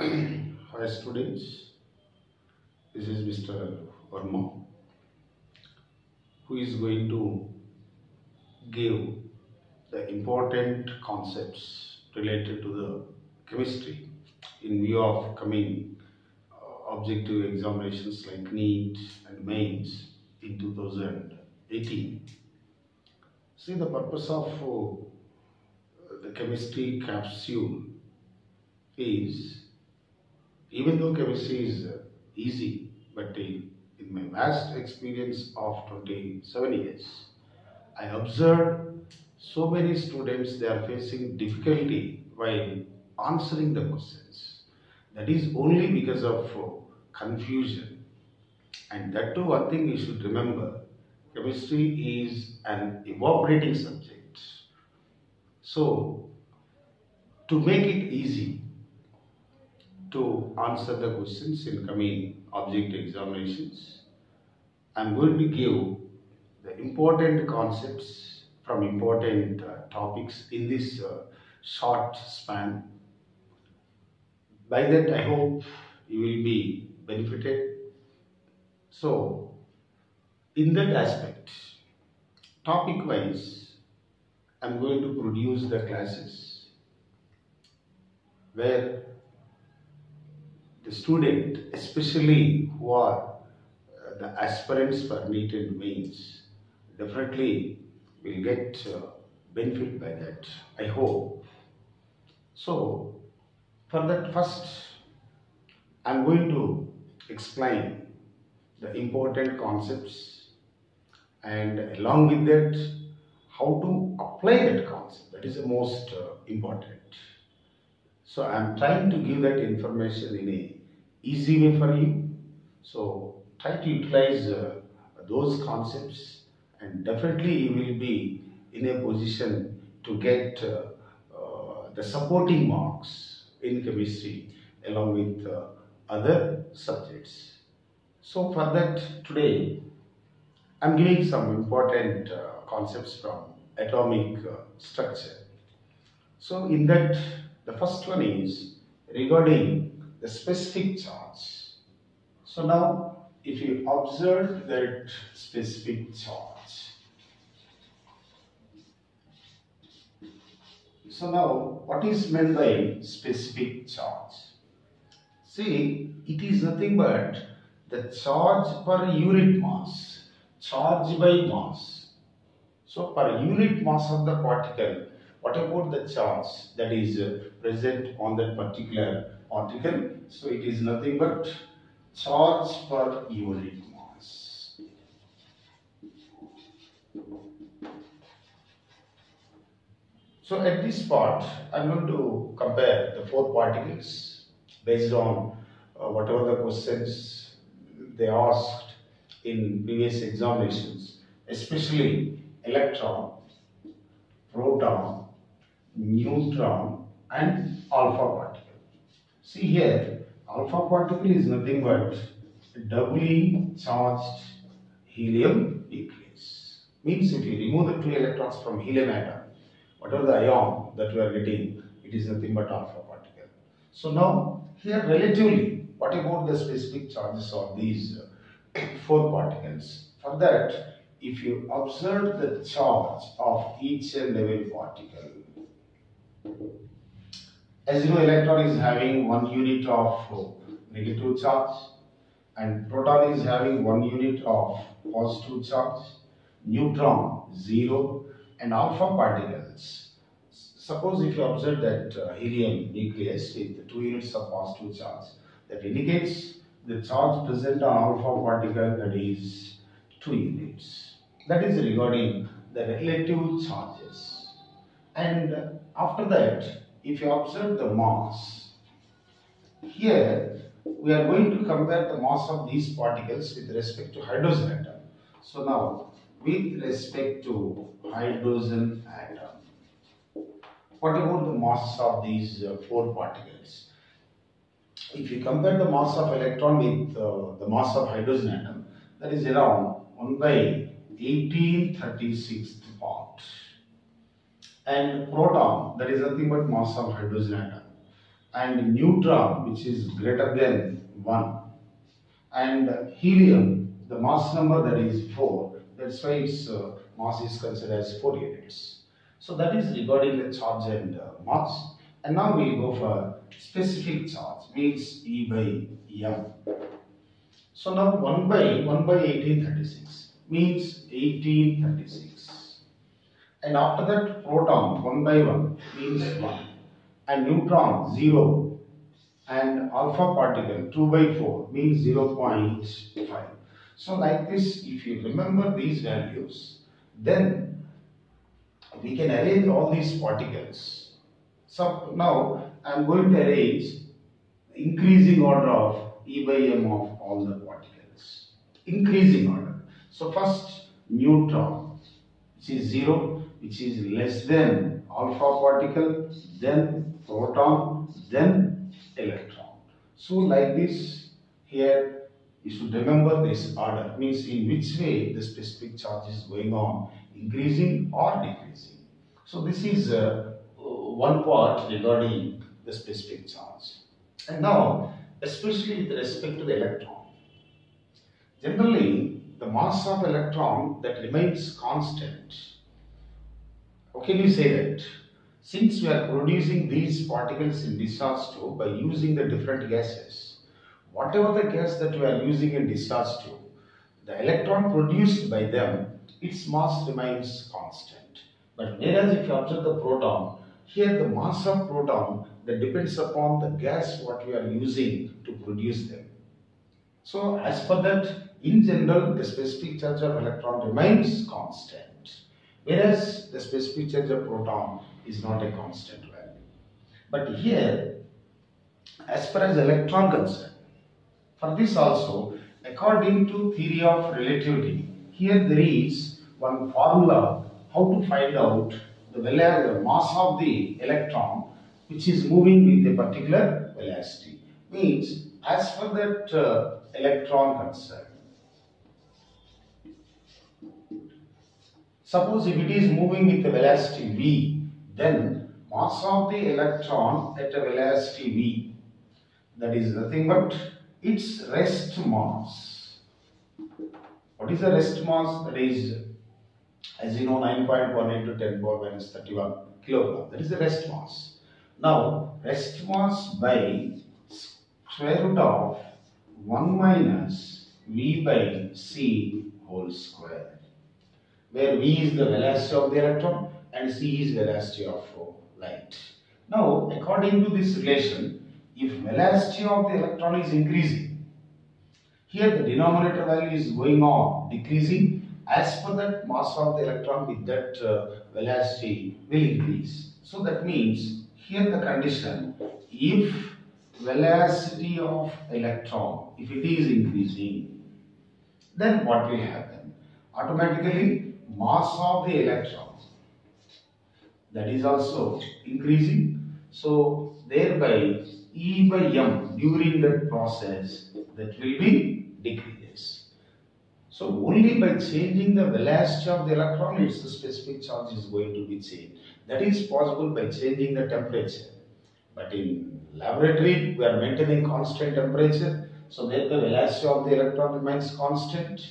Hi students, this is Mr. Varma who is going to give the important concepts related to the chemistry in view of coming objective examinations like NEET and mains in 2018. See, the purpose of the chemistry capsule is, even though chemistry is easy, but in my vast experience of 27 years, I observed so many students, they are facing difficulty while answering the questions. That is only because of confusion. And that too, one thing you should remember, chemistry is an evaporating subject. So, to make it easy to answer the questions in coming object examinations, I am going to give the important concepts from important topics in this short span. By that, I hope you will be benefited. So, in that aspect, topic wise, I am going to produce the classes where the student, especially who are the aspirants for NEET and mains, definitely will get benefit by that, I hope. So, for that first, I am going to explain the important concepts, and along with that, how to apply that concept. That is the most important. So, I am trying to give that information in a easy way for you. So, try to utilize those concepts, and definitely you will be in a position to get the supporting marks in chemistry along with other subjects. So for that, today I am giving some important concepts from atomic structure. So in that, the first one is regarding the specific charge. So now, if you observe that specific charge, so now what is meant by specific charge? See, it is nothing but the charge per unit mass, charge by mass. So per unit mass of the particle, what about the charge that is present on that particular particle? So it is nothing but charge per unit mass. So at this part, I am going to compare the four particles based on whatever the questions they asked in previous examinations, especially electron, proton, neutron and alpha particle. See here, alpha particle is nothing but doubly charged helium nucleus. Means if you remove the 2 electrons from helium atom, whatever the ion that we are getting, it is nothing but alpha particle. So now here relatively, what about the specific charges of these four particles? For that, if you observe the charge of each and every particle, as you know, electron is having 1 unit of negative charge, and proton is having 1 unit of positive charge, neutron 0, and alpha particles. Suppose if you observe that helium nucleus with 2 units of positive charge, that indicates the charge present on alpha particle, that is 2 units. That is regarding the relative charges. And after that, if you observe the mass, here we are going to compare the mass of these particles with respect to hydrogen atom. So now, with respect to hydrogen atom, what about the mass of these four particles? If you compare the mass of electron with the mass of hydrogen atom, that is around 1 by 1836th part. And proton, that is nothing but mass of hydrogen atom. and neutron, which is greater than 1, and helium, the mass number, that is 4. That's why its mass is considered as 4 units. So that is regarding the charge and mass. And now we will go for specific charge, means E by M. So now 1 by 1836 means 1836. And after that, proton 1 by 1 means 1, and neutron 0, and alpha particle 2 by 4 means 0.5. So like this, if you remember these values, then we can arrange all these particles. So now I am going to arrange increasing order of E by M of all the particles. Increasing order. So first neutron, which is 0, which is less than alpha particle, then proton, then electron. So like this, here you should remember this order, means in which way the specific charge is going on, increasing or decreasing. So this is one part regarding the specific charge. And now, especially with respect to the electron, generally the mass of electron that remains constant. How can you say that? Since we are producing these particles in discharge tube by using the different gases, whatever the gas that we are using in discharge tube, the electron produced by them, its mass remains constant. But whereas if you observe the proton, here the mass of proton that depends upon the gas what we are using to produce them. So as per that, in general, the specific charge of electron remains constant, whereas the specific charge of proton is not a constant value. But here, as far as electron concerned, for this also, according to theory of relativity, here there is one formula how to find out the mass of the electron which is moving with a particular velocity. Means, as per that electron concerned, suppose if it is moving with a velocity v, then mass of the electron at a velocity v, that is nothing but its rest mass. What is the rest mass? That is, as you know, 9.1 into 10 power minus 31 kilogram. That is the rest mass. Now, rest mass by square root of 1 minus v by c whole square, where v is the velocity of the electron and c is velocity of light. Now, according to this relation, if velocity of the electron is increasing, here the denominator value is going on decreasing, as per that mass of the electron with that velocity will increase. So that means here the condition, if velocity of electron, if it is increasing, then what will happen? Automatically mass of the electron, that is also increasing. So thereby E by M during that process, that will be decreases. So only by changing the velocity of the electron, its specific charge is going to be changed. That is possible by changing the temperature. But in laboratory, we are maintaining constant temperature, so that the velocity of the electron remains constant.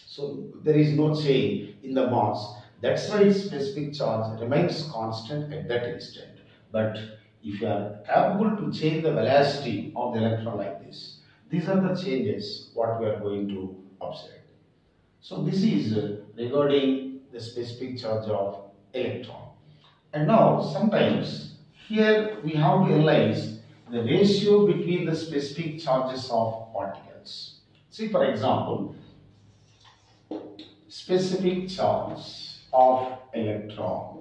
So there is no change in the mass. That's why its specific charge remains constant at that instant. But if you are capable to change the velocity of the electron like this, these are the changes what we are going to observe. So this is regarding the specific charge of electron. And now sometimes here we have to analyze the ratio between the specific charges of particles. See, for example, specific charge of electron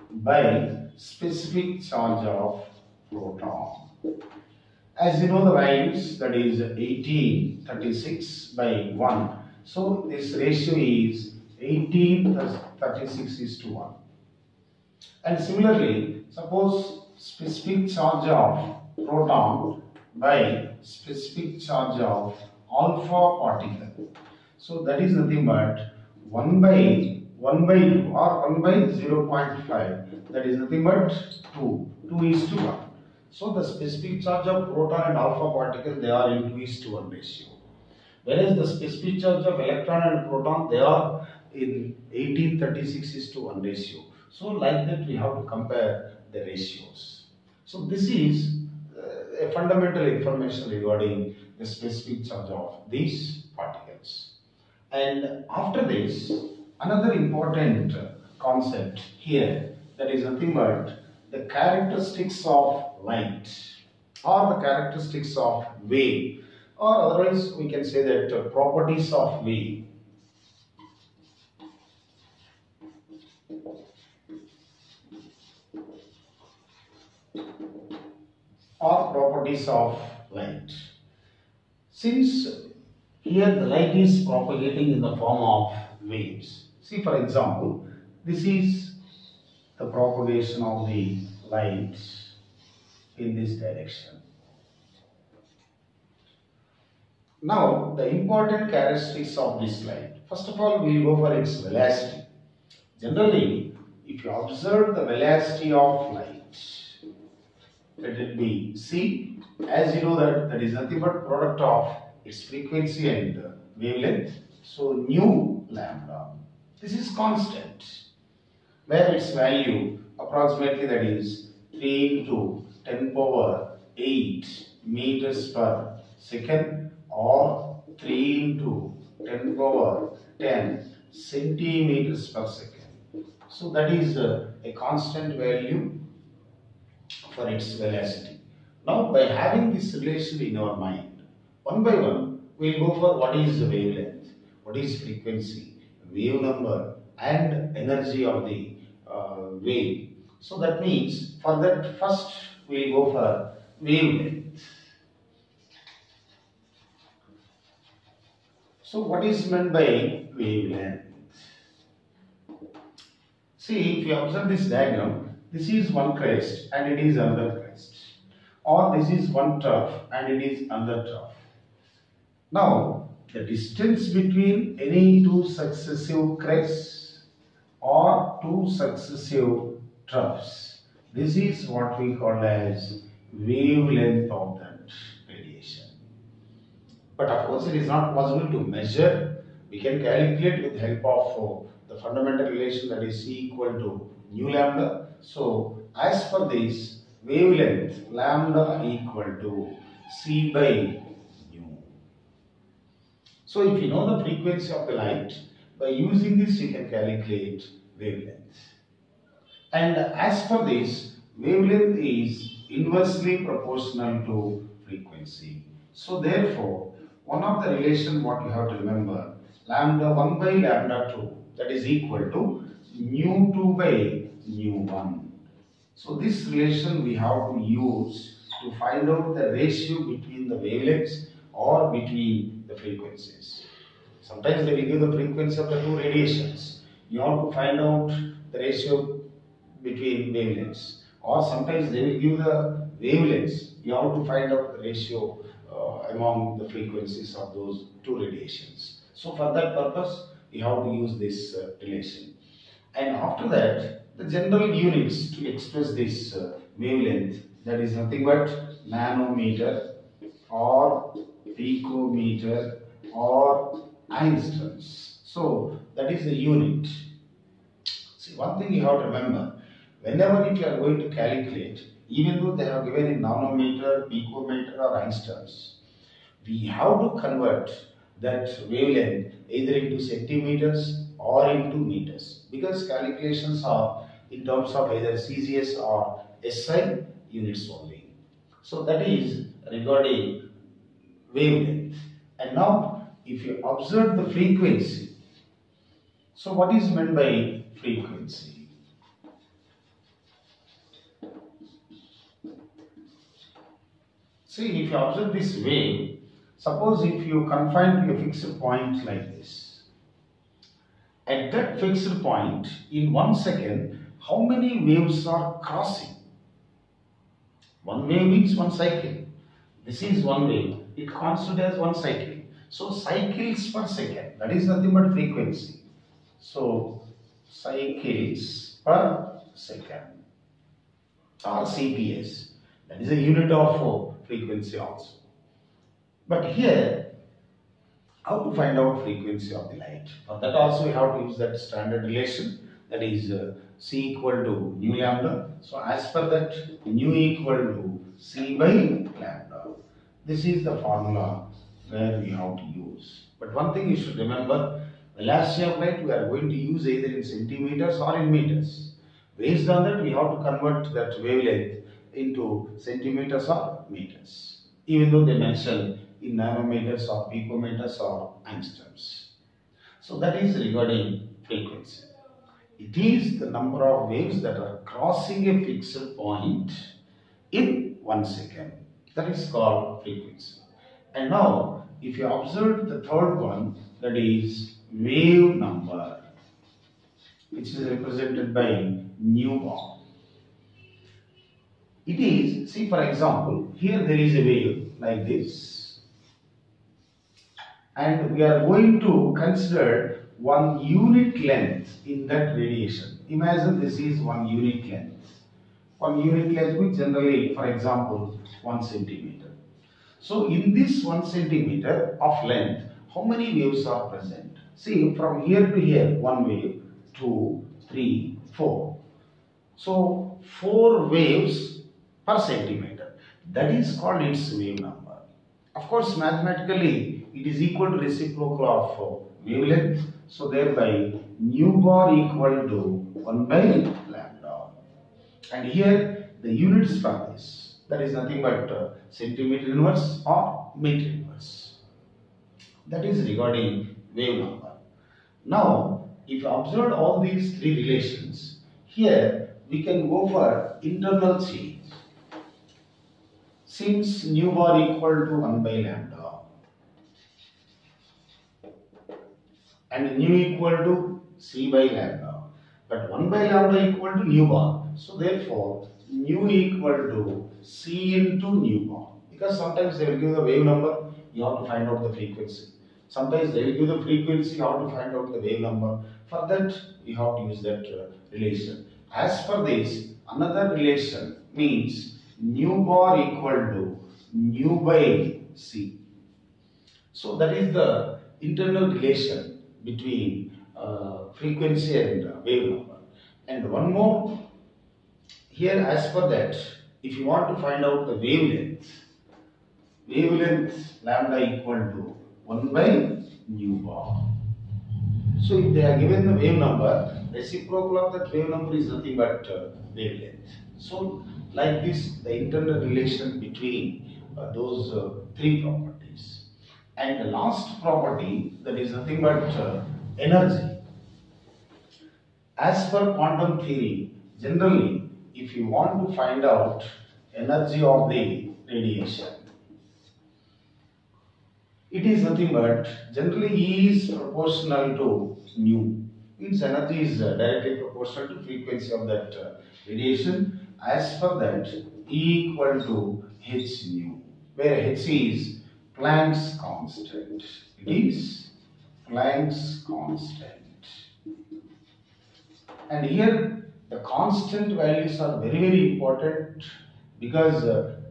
by specific charge of proton. As you know the values, that is 1836 by 1. So this ratio is 18 plus 36 is to 1. And similarly, suppose specific charge of proton by specific charge of alpha particle. So that is nothing but 1 by 2 or 1 by 0.5. That is nothing but 2. 2 is to 1. So the specific charge of proton and alpha particle, they are in 2:1 ratio. Whereas the specific charge of electron and proton, they are in 1836:1 ratio. So like that we have to compare the ratios. So this is a fundamental information regarding the specific charge of these particles. And after this, another important concept here, that is nothing but the characteristics of light or the characteristics of wave, or otherwise we can say that properties of wave. Or properties of light. Since here the light is propagating in the form of waves. See, for example, this is the propagation of the light in this direction. Now, the important characteristics of this light. First of all, we will go for its velocity. Generally, if you observe the velocity of light, let it be c, as you know that is nothing but product of its frequency and wavelength. So nu lambda, this is constant, where its value approximately, that is 3 into 10 power 8 meters per second, or 3 into 10 power 10 centimeters per second. So that is a constant value for its velocity. Now, by having this relation in our mind, one by one, we will go for what is the wavelength, what is frequency, wave number, and energy of the wave. So that means, for that first we will go for wavelength. So what is meant by wavelength? See, if you observe this diagram, this is one crest and it is another crest, or this is one trough and it is another trough. Now, the distance between any two successive crests or two successive troughs, this is what we call as wavelength of that radiation. But of course, it is not possible to measure. We can calculate with help of the fundamental relation, that is C equal to nu lambda. So, as per this, wavelength lambda equal to C by nu. So, if you know the frequency of the light, by using this you can calculate wavelength. And as per this, wavelength is inversely proportional to frequency. So, therefore, one of the relation what you have to remember, lambda 1 by lambda 2, that is equal to nu 2 by nu 1. So this relation we have to use to find out the ratio between the wavelengths or between the frequencies. Sometimes they will give the frequency of the two radiations. You have to find out the ratio between wavelengths. Or sometimes they will give the wavelengths. You have to find out the ratio among the frequencies of those two radiations. So for that purpose, you have to use this relation. And after that, the general units to express this wavelength, that is nothing but nanometer or picometer or angstroms. So that is the unit. See, one thing you have to remember, whenever if you are going to calculate, even though they have given in nanometer, picometer or angstroms, we have to convert that wavelength either into centimeters or into meters, because calculations are in terms of either CGS or SI units only. So that is regarding wavelength. And now if you observe the frequency, so what is meant by frequency? See, if you observe this wave, suppose if you confine to a fixed point like this, at that fixed point, in 1 second, how many waves are crossing? One wave means one cycle. This is one wave. It constitutes as one cycle. So, cycles per second, that is nothing but frequency. So, cycles per second or CPS. That is a unit of frequency also. But here, how to find out frequency of the light? For that also we have to use that standard relation, that is C equal to nu lambda. So as per that, nu equal to C by lambda. This is the formula where we have to use. But one thing you should remember, velocity of light we are going to use either in centimeters or in meters. Based on that, we have to convert that wavelength into centimeters or meters, even though they mention in nanometers or picometers or angstroms. So that is regarding frequency. It is the number of waves that are crossing a fixed point in 1 second. That is called frequency. And now, if you observe the third one, that is wave number, which is represented by nu bar. It is, see for example, here there is a wave like this, and we are going to consider one unit length in that radiation. Imagine this is one unit length. One unit length which generally, for example, 1 centimeter. So in this 1 centimeter of length, how many waves are present? See, from here to here, one wave, 2, 3, 4. So 4 waves per centimeter. That is called its wave number. Of course, mathematically, it is equal to reciprocal of wavelength. So thereby, nu bar equal to 1 by lambda. And here, the units for this, that is nothing but centimeter inverse or meter inverse. That is regarding wave number. Now, if you observe all these three relations, here we can go for internal change. Since nu bar equal to 1 by lambda and nu equal to C by lambda, but 1 by lambda equal to nu bar. So therefore, nu equal to C into nu bar. Because sometimes they will give the wave number, you have to find out the frequency. Sometimes they will give the frequency, you have to find out the wave number. For that, you have to use that relation. As for this, another relation means nu bar equal to nu by C. So that is the internal relation between frequency and wave number. And one more, here as per that, if you want to find out the wavelength lambda equal to 1 by nu bar. So if they are given the wave number, reciprocal of that wave number is nothing but wavelength. So like this, the internal relation between those three properties. And the last property, that is nothing but energy. As per quantum theory, generally, if you want to find out energy of the radiation, it is nothing but generally E is proportional to nu. Means energy is directly proportional to frequency of that radiation. As per that, E equal to h nu, where h is Planck's constant. It is Planck's constant. And here the constant values are very, very important, because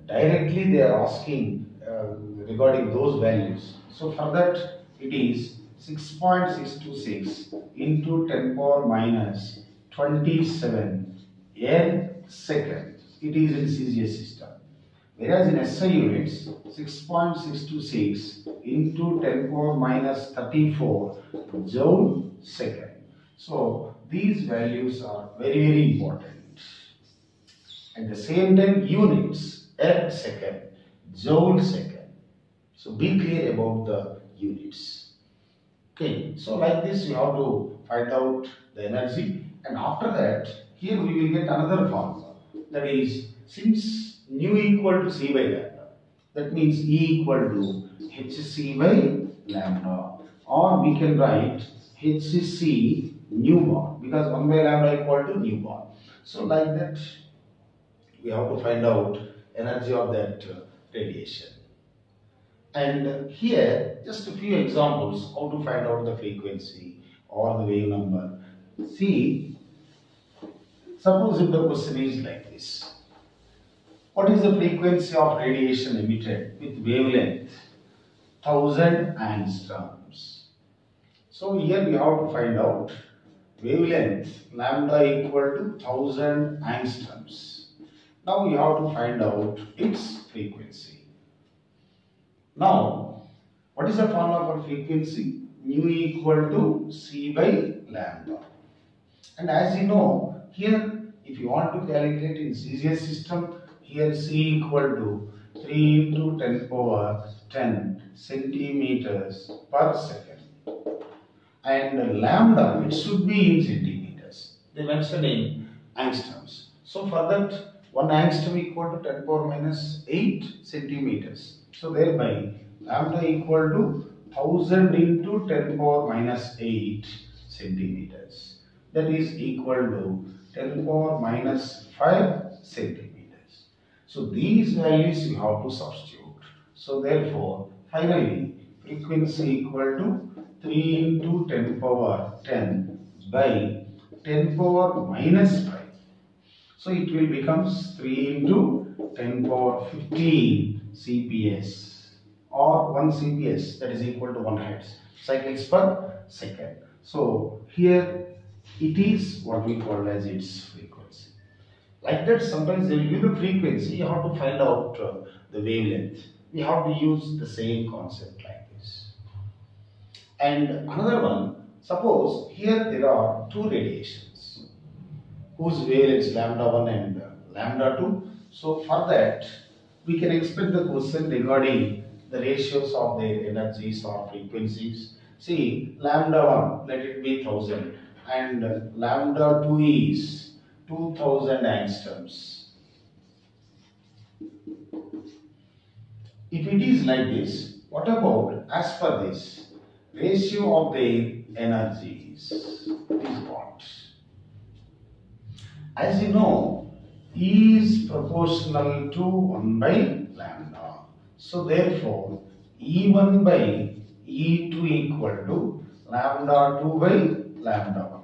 directly they are asking regarding those values. So for that, it is 6.626 into 10 power minus 27 n second. It is in CGS system. Whereas in SI units, 6.626 into 10 power minus 34 joule second. So these values are very, very important. At the same time, units, erg second, joule second. So be clear about the units. Okay, so like this you have to find out the energy, and after that, here we will get another formula. That is, since nu equal to C by lambda, that means E equal to hc by lambda, or we can write hc nu bar, because 1 by lambda equal to nu bar. So like that, we have to find out energy of that radiation. And here, just a few examples how to find out the frequency or the wave number. See, suppose if the question is like this. What is the frequency of radiation emitted with wavelength 1000 angstroms? So here we have to find out wavelength lambda equal to 1000 angstroms. Now we have to find out its frequency. Now, what is the formula for frequency? Mu equal to C by lambda. And as you know, here if you want to calculate in CGS system, here C equal to 3 into 10 power 10 centimeters per second. And lambda, it should be in centimeters. They mention in angstroms. So for that, 1 angstrom equal to 10 power minus 8 centimeters. So thereby, lambda equal to 1000 into 10 power minus 8 centimeters. That is equal to 10 power minus 5 centimeters. So these values you have to substitute. So therefore, finally, frequency equal to 3 into 10 power 10 by 10 power minus 5. So it will becomes 3 into 10 power 15 CPS or 1 CPS, that is equal to 1 hertz, cycles per second. So here it is what we call as its frequency. Like that, sometimes they will give the frequency, you have to find out the wavelength. We have to use the same concept like this. And another one, suppose here there are two radiations whose wavelengths lambda 1 and lambda 2. So for that, we can expect the question regarding the ratios of their energies or frequencies. See, lambda 1, let it be 1000, and lambda 2 is 2000 angstroms. If it is like this, what about as per this ratio of their energies is what? As you know, E is proportional to 1 by lambda. So therefore, E1 by E2 equal to lambda 2 by lambda 1.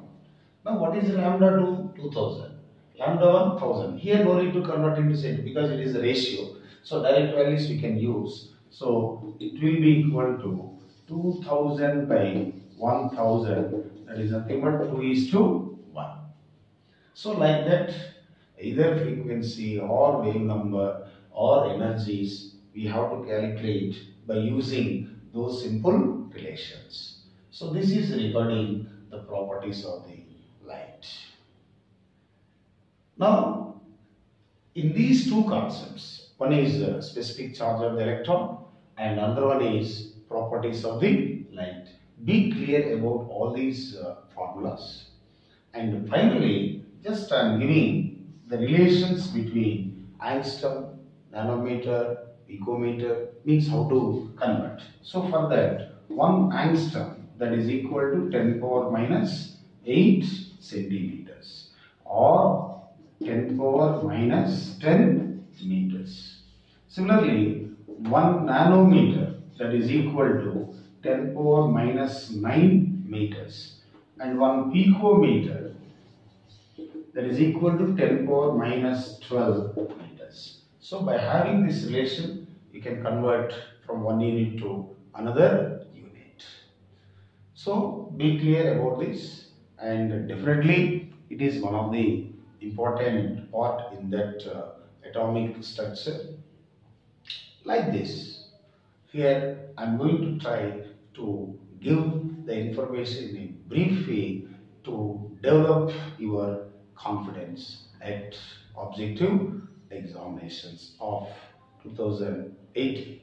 Now what is lambda 2? 2000. Lambda 1, 1000. Here no need to convert into cent because it is a ratio. So direct values we can use. So it will be equal to 2000 by 1000. That is nothing but 2 is to 1. So like that, either frequency or wave number or energies we have to calculate by using those simple relations. So this is regarding the properties of the light. Now, in these two concepts, one is specific charge of the electron and another one is properties of the light. Be clear about all these formulas. And finally, just I am giving the relations between angstrom, nanometer, picometer, means how to convert. So for that, 1 angstrom, that is equal to 10 power minus 8 centimeters or 10 power minus 10 meters. Similarly, 1 nanometer, that is equal to 10 power minus 9 meters, and 1 picometer, that is equal to 10 power minus 12 meters. So by having this relation, you can convert from one unit to another unit. So be clear about this, and definitely it is one of the important part in that atomic structure. Like this, here I am going to try to give the information in a brief way to develop your confidence at objective examinations of 2018.